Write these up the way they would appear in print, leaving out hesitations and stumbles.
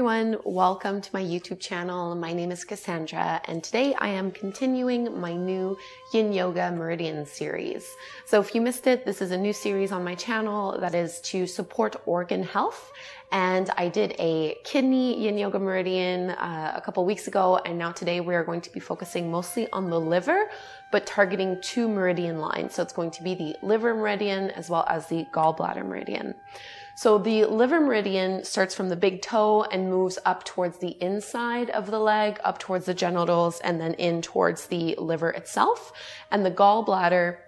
everyone, welcome to my YouTube channel. My name is Kassandra and today I am continuing my new Yin Yoga Meridian series. So if you missed it, this is a new series on my channel that is to support organ health. And I did a kidney Yin Yoga Meridian a couple weeks ago, and now today we are going to be focusing mostly on the liver, but targeting two meridian lines. So it's going to be the liver meridian as well as the Gall Bladder meridian. So the liver meridian starts from the big toe and moves up towards the inside of the leg, up towards the genitals, and then in towards the liver itself. And the Gall Bladder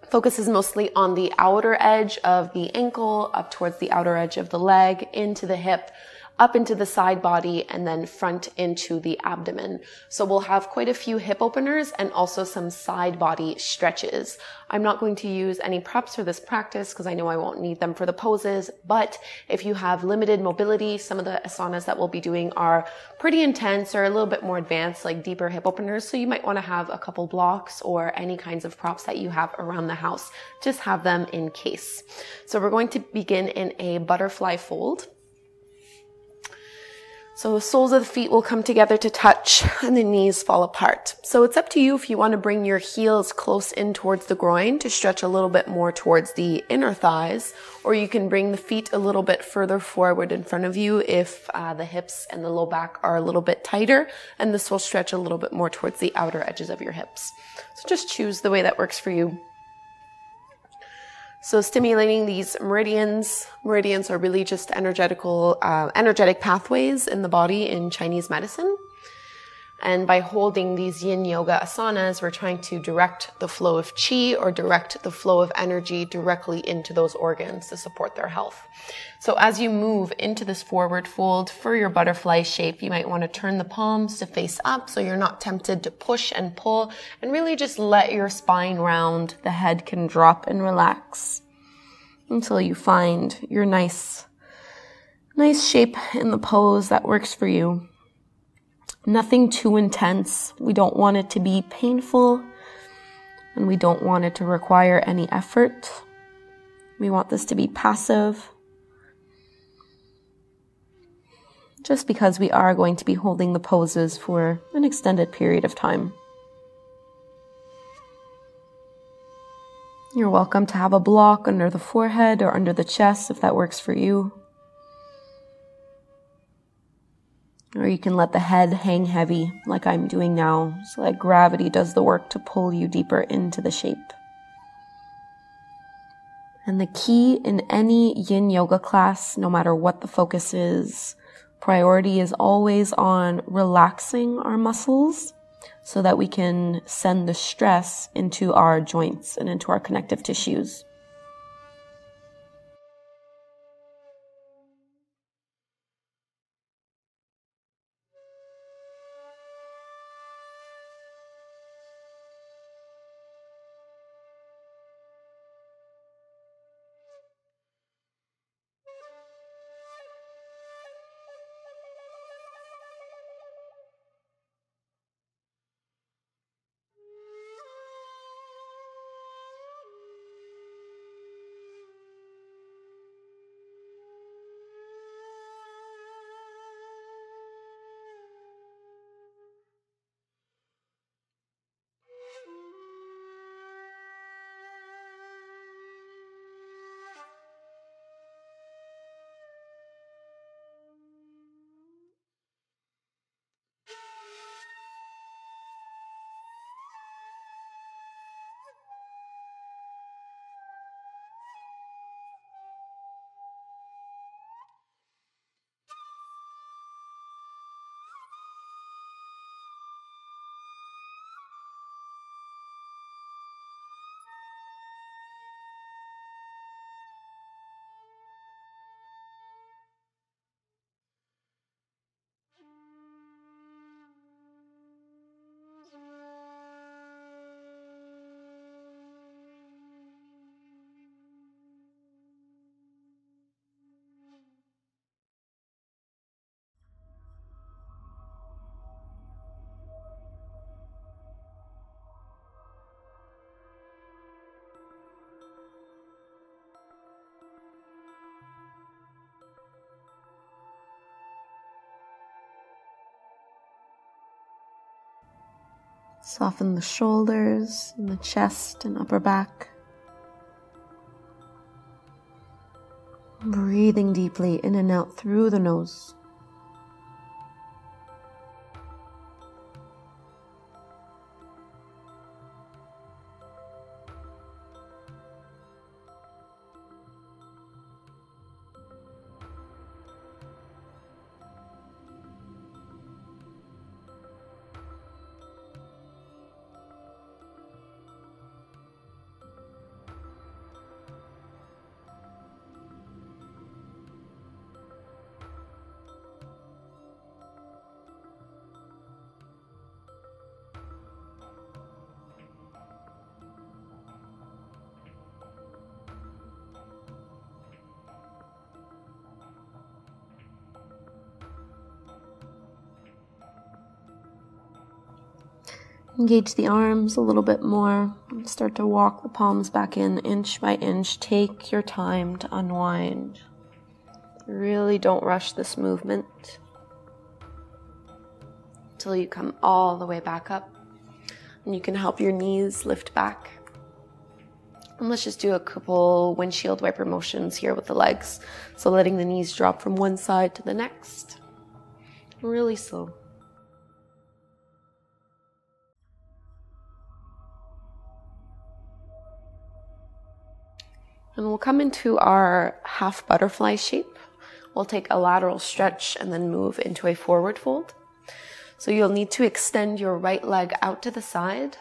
focuses mostly on the outer edge of the ankle, up towards the outer edge of the leg, into the hip, up into the side body, and then front into the abdomen. So we'll have quite a few hip openers and also some side body stretches. I'm not going to use any props for this practice because I know I won't need them for the poses, but if you have limited mobility, some of the asanas that we'll be doing are pretty intense or a little bit more advanced, like deeper hip openers. So you might want to have a couple blocks or any kinds of props that you have around the house. Just have them in case. So we're going to begin in a butterfly fold. So the soles of the feet will come together to touch and the knees fall apart. So it's up to you if you want to bring your heels close in towards the groin to stretch a little bit more towards the inner thighs, or you can bring the feet a little bit further forward in front of you if the hips and the low back are a little bit tighter, and this will stretch a little bit more towards the outer edges of your hips. So just choose the way that works for you. So stimulating these meridians. Meridians are really just energetic pathways in the body in Chinese medicine. And by holding these yin yoga asanas, we're trying to direct the flow of chee or direct the flow of energy directly into those organs to support their health. So as you move into this forward fold for your butterfly shape, you might want to turn the palms to face up so you're not tempted to push and pull, and really just let your spine round. The head can drop and relax until you find your nice shape in the pose that works for you. Nothing too intense. We don't want it to be painful, and we don't want it to require any effort. We want this to be passive, just because we are going to be holding the poses for an extended period of time. You're welcome to have a block under the forehead or under the chest if that works for you. Or you can let the head hang heavy like I'm doing now, so that gravity does the work to pull you deeper into the shape. And the key in any yin yoga class, no matter what the focus is, priority is always on relaxing our muscles so that we can send the stress into our joints and into our connective tissues. Soften the shoulders and the chest and upper back. Breathing deeply in and out through the nose. Engage the arms a little bit more. Start to walk the palms back in inch by inch. Take your time to unwind. Really don't rush this movement until you come all the way back up. And you can help your knees lift back. And let's just do a couple windshield wiper motions here with the legs. So letting the knees drop from one side to the next. Really slow. And we'll come into our half butterfly shape. We'll take a lateral stretch and then move into a forward fold. So you'll need to extend your right leg out to the side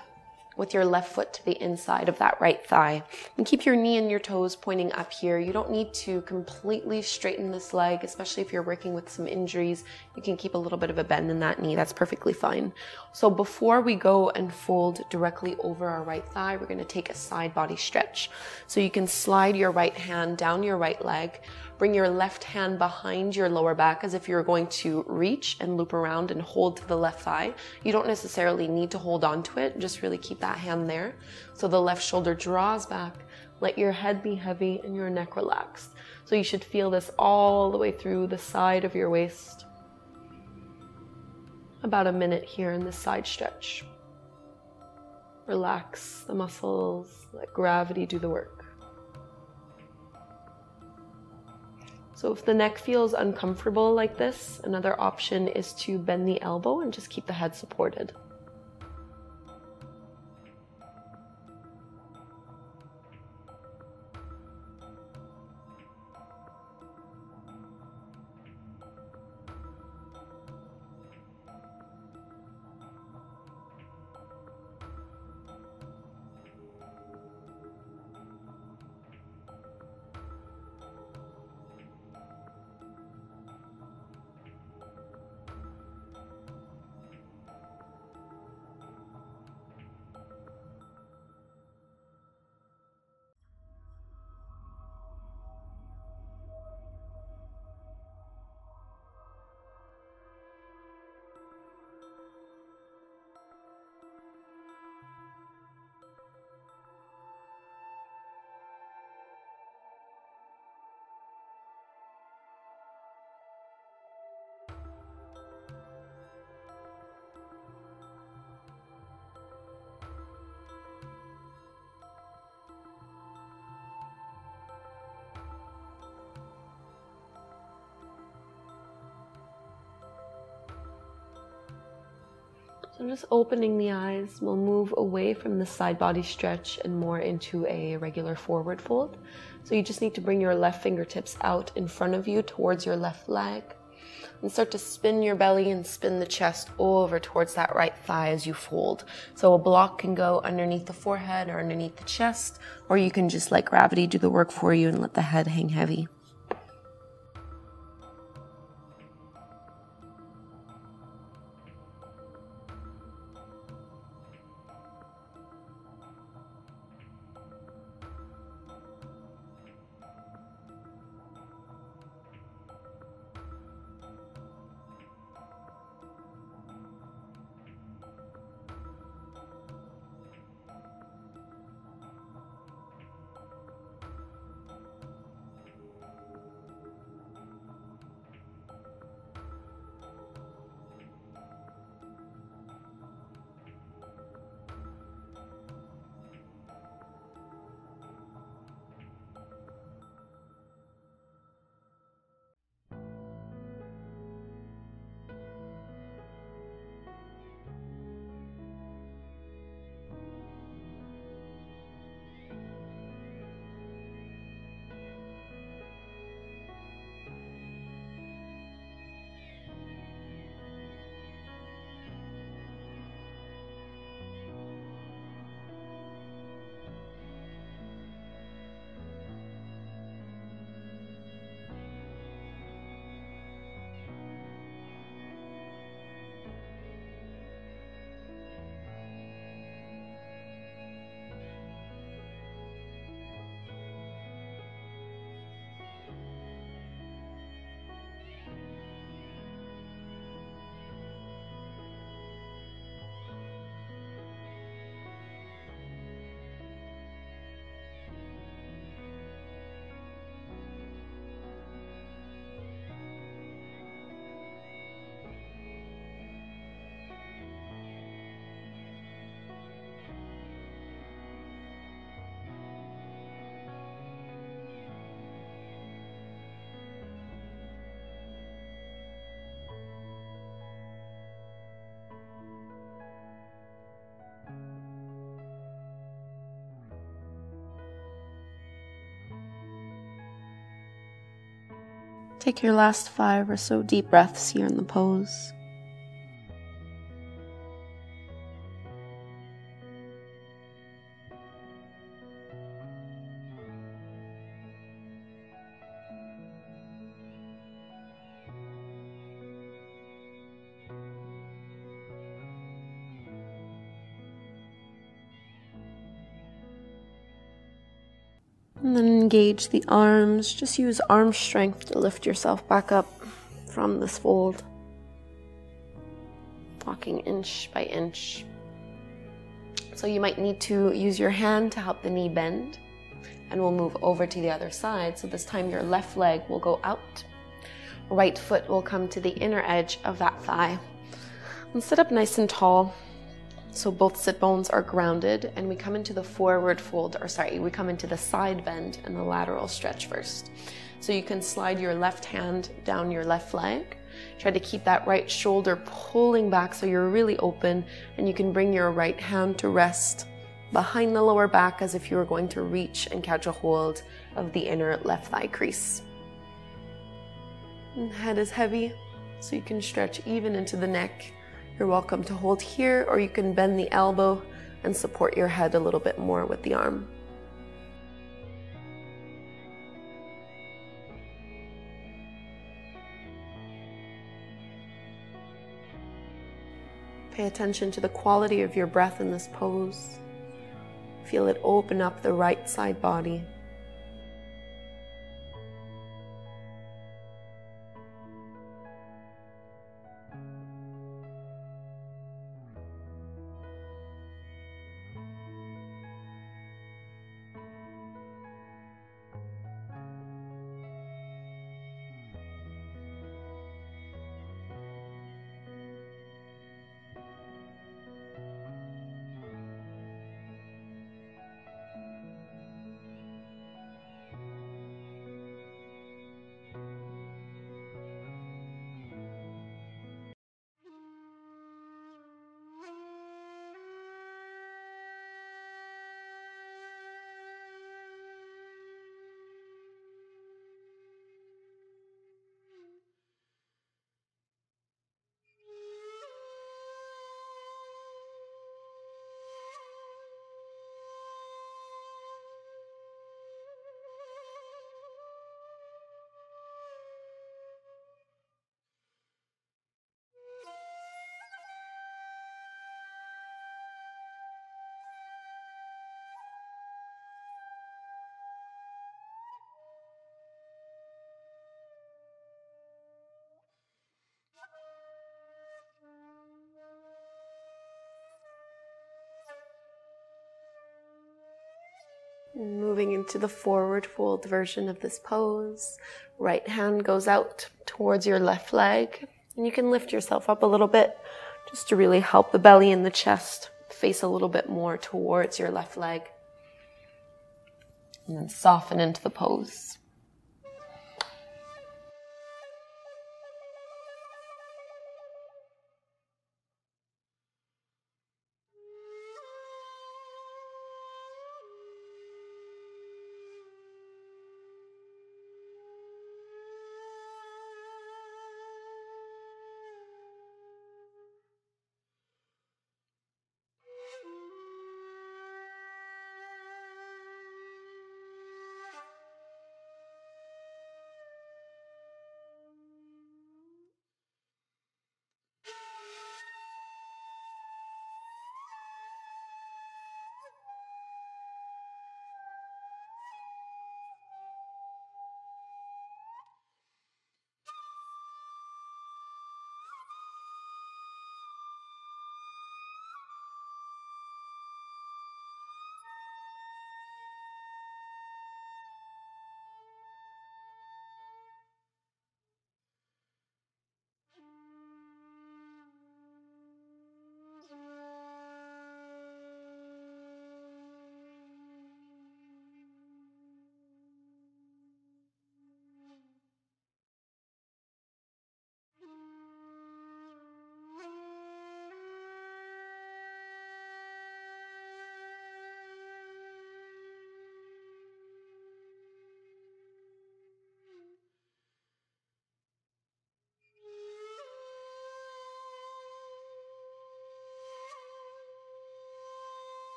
with your left foot to the inside of that right thigh. And keep your knee and your toes pointing up here. You don't need to completely straighten this leg, especially if you're working with some injuries. You can keep a little bit of a bend in that knee. That's perfectly fine. So before we go and fold directly over our right thigh, we're going to take a side body stretch. So you can slide your right hand down your right leg. Bring your left hand behind your lower back as if you're going to reach and loop around and hold to the left thigh. You don't necessarily need to hold on to it. Just really keep that hand there. So the left shoulder draws back. Let your head be heavy and your neck relaxed. So you should feel this all the way through the side of your waist. About a minute here in this side stretch. Relax the muscles. Let gravity do the work. So if the neck feels uncomfortable like this, another option is to bend the elbow and just keep the head supported. So just opening the eyes, we'll move away from the side body stretch and more into a regular forward fold. So you just need to bring your left fingertips out in front of you towards your left leg and start to spin your belly and spin the chest over towards that right thigh as you fold. So a block can go underneath the forehead or underneath the chest, or you can just let gravity do the work for you and let the head hang heavy. Take your last 5 or so deep breaths here in the pose. And then engage the arms. Just use arm strength to lift yourself back up from this fold. Walking inch by inch. So you might need to use your hand to help the knee bend. And we'll move over to the other side. So this time your left leg will go out. Right foot will come to the inner edge of that thigh. And sit up nice and tall. So both sit bones are grounded, and we come into the forward fold, we come into the side bend and the lateral stretch first. So you can slide your left hand down your left leg. Try to keep that right shoulder pulling back so you're really open, and you can bring your right hand to rest behind the lower back as if you were going to reach and catch a hold of the inner left thigh crease. And head is heavy, so you can stretch even into the neck. You're welcome to hold here, or you can bend the elbow and support your head a little bit more with the arm. Pay attention to the quality of your breath in this pose. Feel it open up the right side body. Moving into the forward fold version of this pose. Right hand goes out towards your left leg. And you can lift yourself up a little bit just to really help the belly and the chest face a little bit more towards your left leg. And then soften into the pose.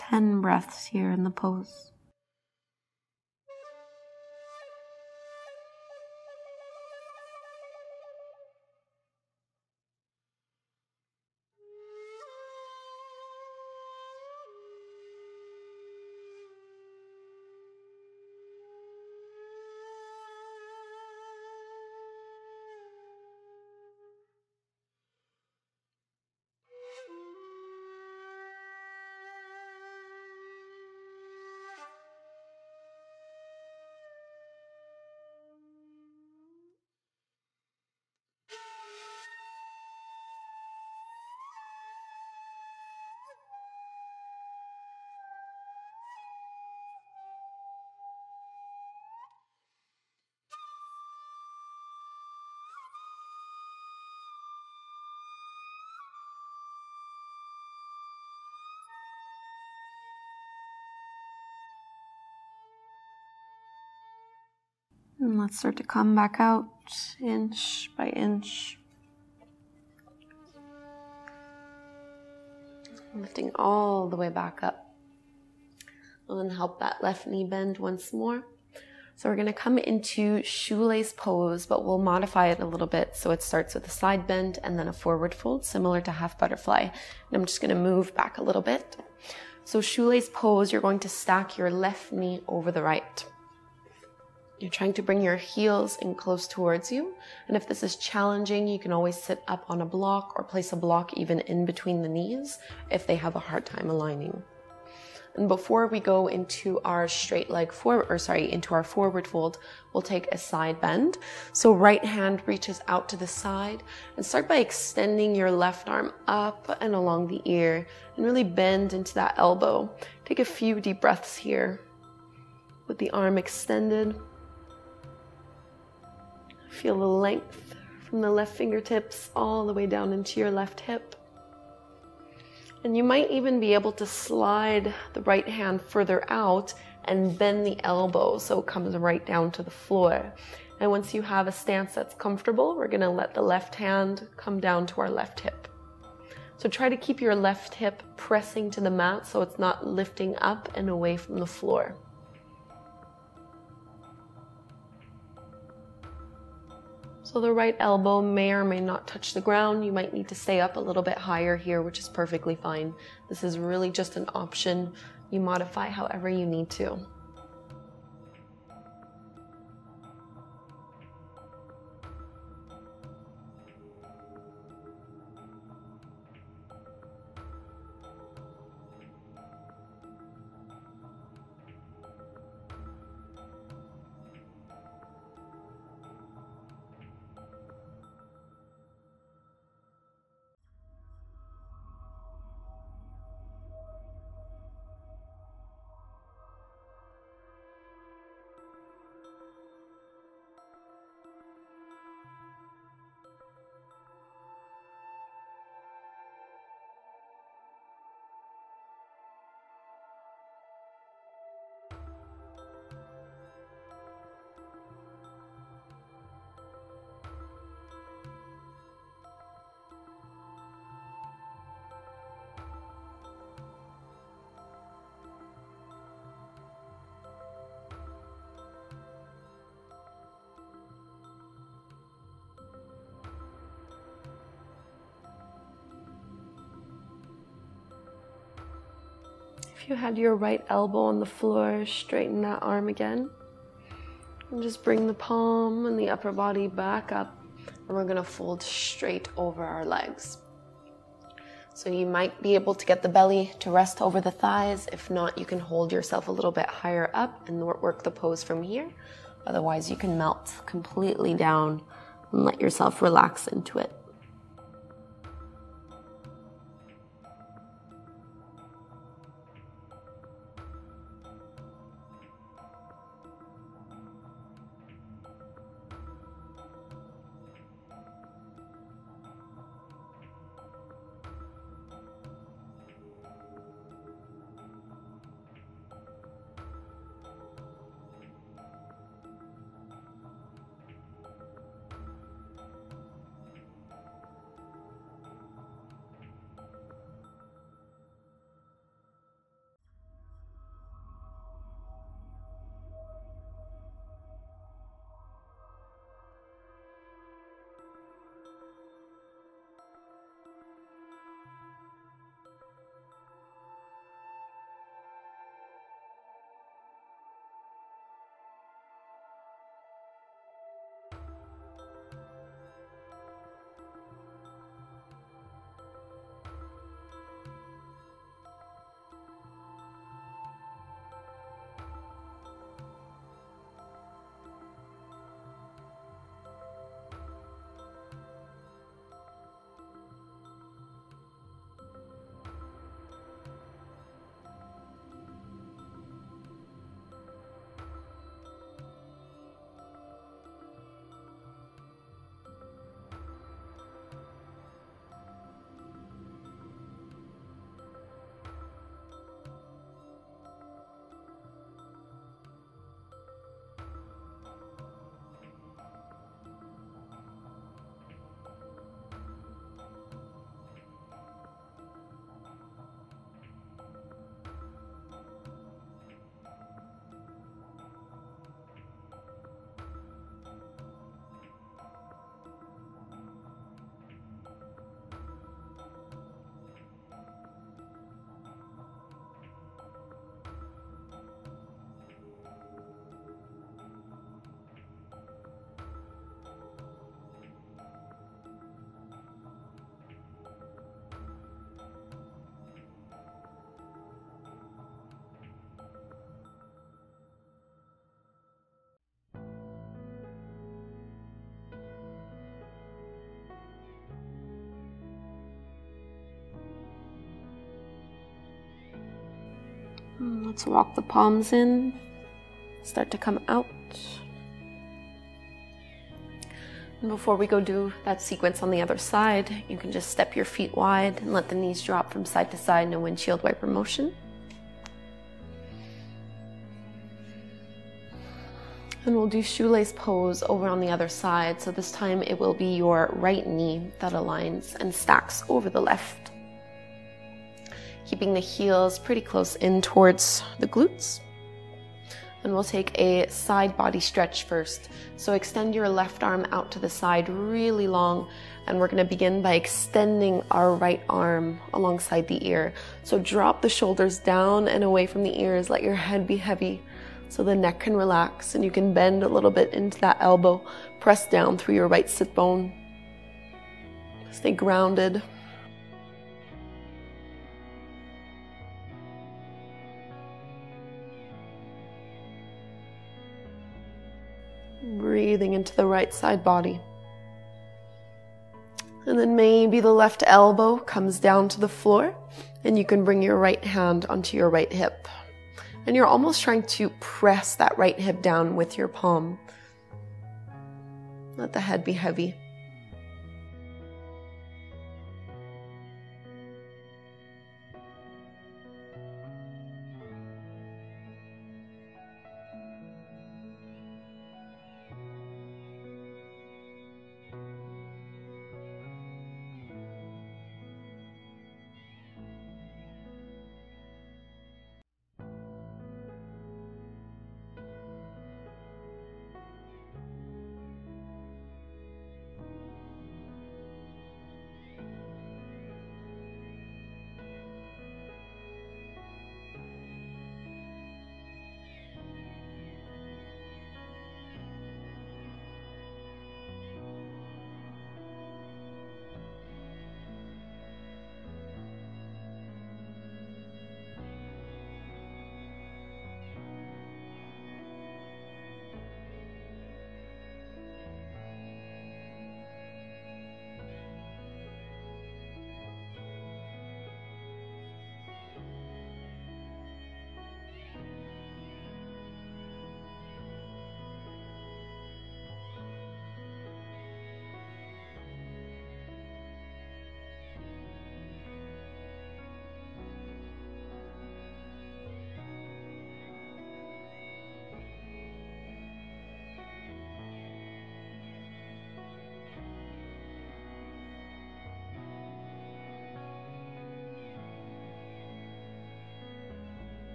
10 breaths here in the pose. And let's start to come back out inch by inch. Lifting all the way back up. And then help that left knee bend once more. So we're going to come into shoelace pose, but we'll modify it a little bit. So it starts with a side bend and then a forward fold, similar to half butterfly. And I'm just going to move back a little bit. So shoelace pose, you're going to stack your left knee over the right. You're trying to bring your heels in close towards you. And if this is challenging, you can always sit up on a block or place a block even in between the knees if they have a hard time aligning. And before we go into our straight leg forward, into our forward fold, we'll take a side bend. So right hand reaches out to the side and start by extending your left arm up and along the ear and really bend into that elbow. Take a few deep breaths here with the arm extended. Feel the length from the left fingertips all the way down into your left hip. And you might even be able to slide the right hand further out and bend the elbow so it comes right down to the floor. And once you have a stance that's comfortable, we're going to let the left hand come down to our left hip. So try to keep your left hip pressing to the mat so it's not lifting up and away from the floor. So the right elbow may or may not touch the ground. You might need to stay up a little bit higher here, which is perfectly fine. This is really just an option. You modify however you need to. If you had your right elbow on the floor, straighten that arm again. And just bring the palm and the upper body back up. And we're going to fold straight over our legs. So you might be able to get the belly to rest over the thighs. If not, you can hold yourself a little bit higher up and work the pose from here. Otherwise, you can melt completely down and let yourself relax into it. Let's walk the palms in, start to come out. And before we go do that sequence on the other side, you can just step your feet wide and let the knees drop from side to side in a windshield wiper motion. And we'll do shoelace pose over on the other side. So this time it will be your right knee that aligns and stacks over the left. Keeping the heels pretty close in towards the glutes. And we'll take a side body stretch first. So extend your left arm out to the side really long. And we're going to begin by extending our right arm alongside the ear. So drop the shoulders down and away from the ears. Let your head be heavy so the neck can relax. And you can bend a little bit into that elbow. Press down through your right sit bone. Stay grounded. Breathing into the right side body. And then maybe the left elbow comes down to the floor and you can bring your right hand onto your right hip. And you're almost trying to press that right hip down with your palm. Let the head be heavy.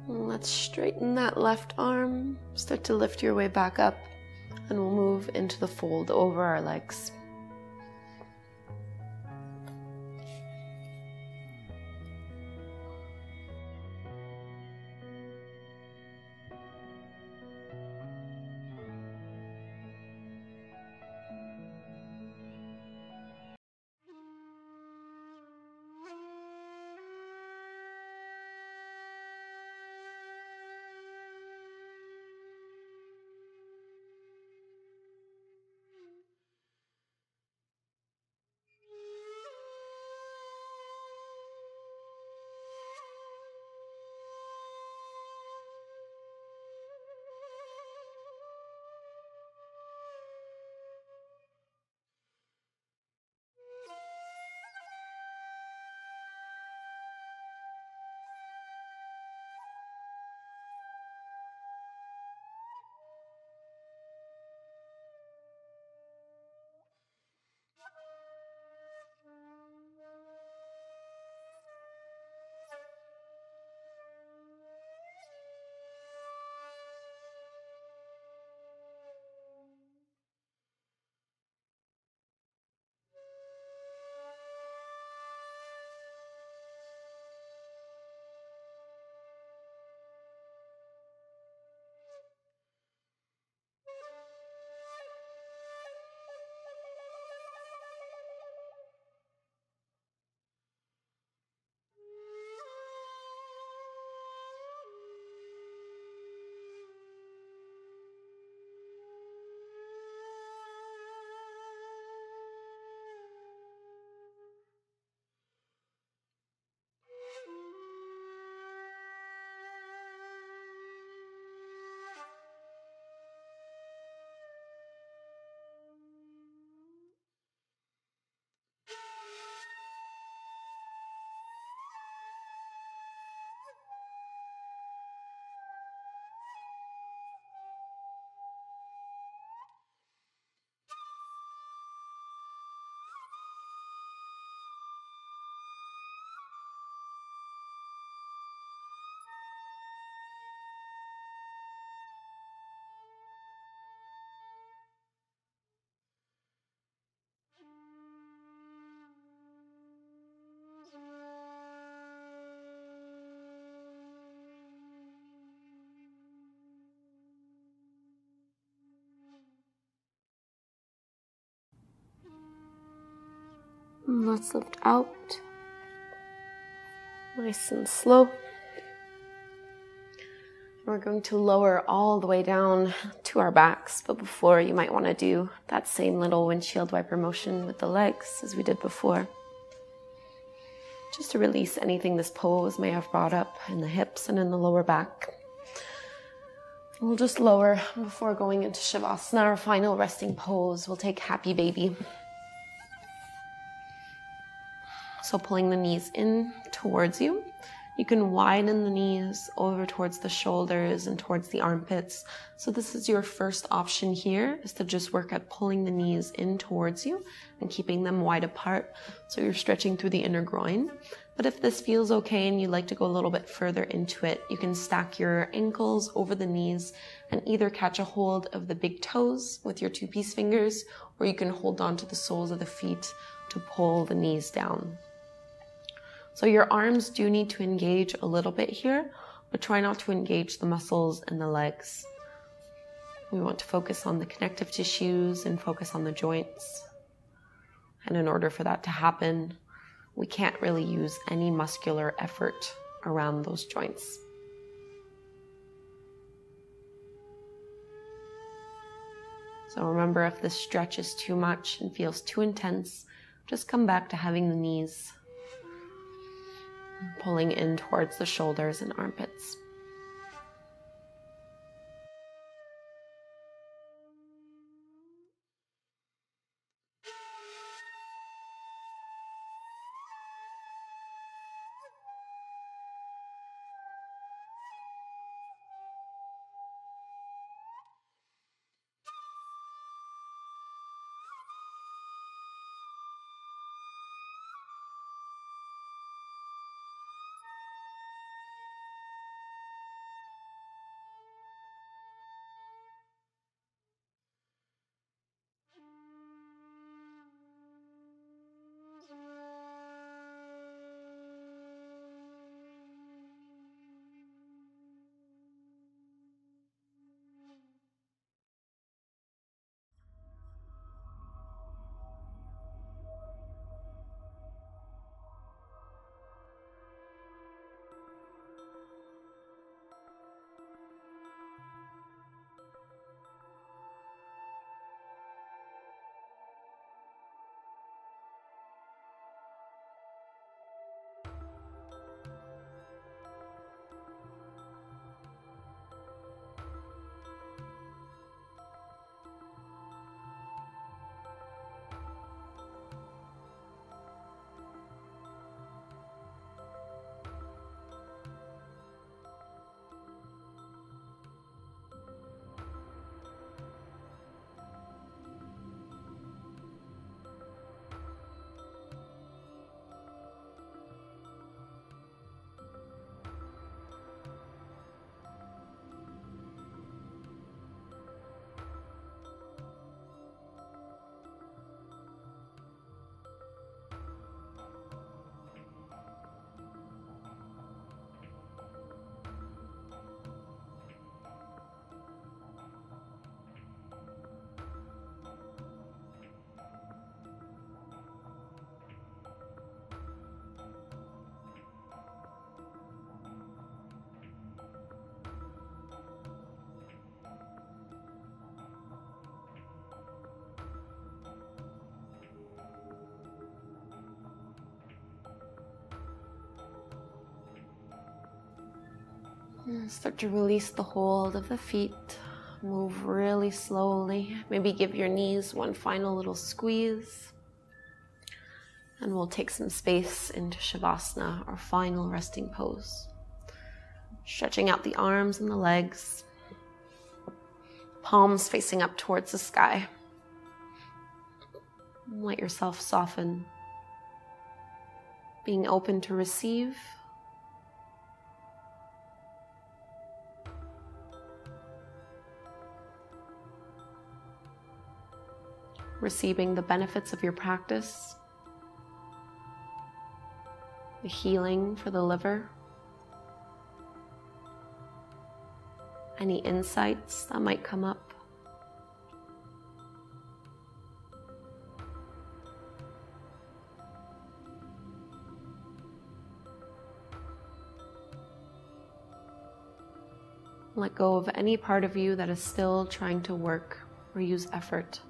Let's straighten that left arm, start to lift your way back up, and we'll move into the fold over our legs. Let's lift out. Nice and slow. We're going to lower all the way down to our backs, but before you might want to do that same little windshield wiper motion with the legs as we did before. Just to release anything this pose may have brought up in the hips and in the lower back. We'll just lower before going into Shavasana, our final resting pose. We'll take Happy Baby. So pulling the knees in towards you. You can widen the knees over towards the shoulders and towards the armpits. So this is your first option here, is to just work at pulling the knees in towards you and keeping them wide apart. So you're stretching through the inner groin. But if this feels okay and you'd like to go a little bit further into it, you can stack your ankles over the knees and either catch a hold of the big toes with your 2-piece fingers, or you can hold on to the soles of the feet to pull the knees down. So your arms do need to engage a little bit here, but try not to engage the muscles and the legs. We want to focus on the connective tissues and focus on the joints. And in order for that to happen, we can't really use any muscular effort around those joints. So remember, if this stretch is too much and feels too intense, just come back to having the knees pulling in towards the shoulders and armpits. Start to release the hold of the feet. Move really slowly. Maybe give your knees one final little squeeze. And we'll take some space into Shavasana, our final resting pose. Stretching out the arms and the legs. Palms facing up towards the sky. Let yourself soften. Being open to receive. Receiving the benefits of your practice, the healing for the liver, any insights that might come up. Let go of any part of you that is still trying to work or use effort.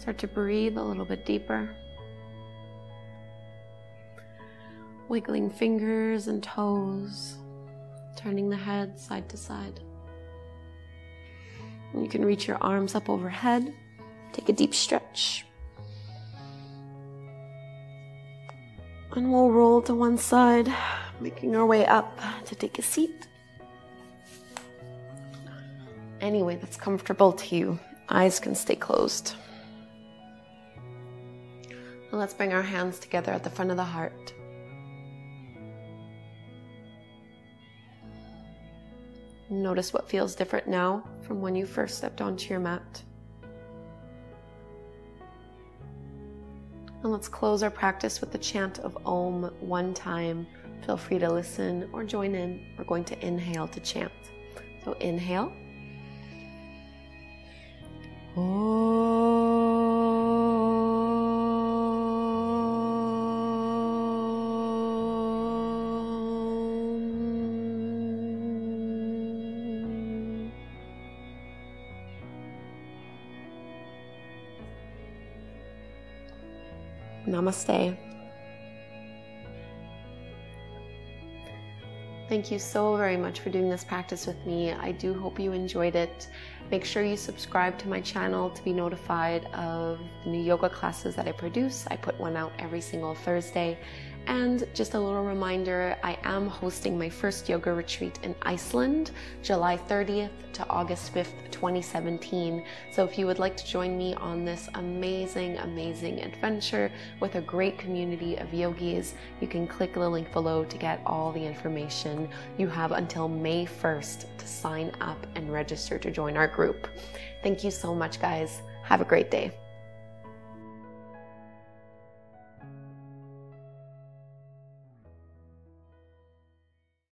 Start to breathe a little bit deeper. Wiggling fingers and toes, turning the head side to side. And you can reach your arms up overhead. Take a deep stretch. And we'll roll to one side, making our way up to take a seat. Any way that's comfortable to you. Eyes can stay closed. And let's bring our hands together at the front of the heart. Notice what feels different now from when you first stepped onto your mat. And let's close our practice with the chant of Om one time. Feel free to listen or join in. We're going to inhale to chant. So inhale. Namaste. Thank you so very much for doing this practice with me. I do hope you enjoyed it. Make sure you subscribe to my channel to be notified of the new yoga classes that I produce. I put one out every single Thursday. And just a little reminder, I am hosting my first yoga retreat in Iceland, July 30th to August 5th, 2017. So if you would like to join me on this amazing, amazing adventure with a great community of yogis, you can click the link below to get all the information. You have until May 1st to sign up and register to join our group. Thank you so much, guys. Have a great day.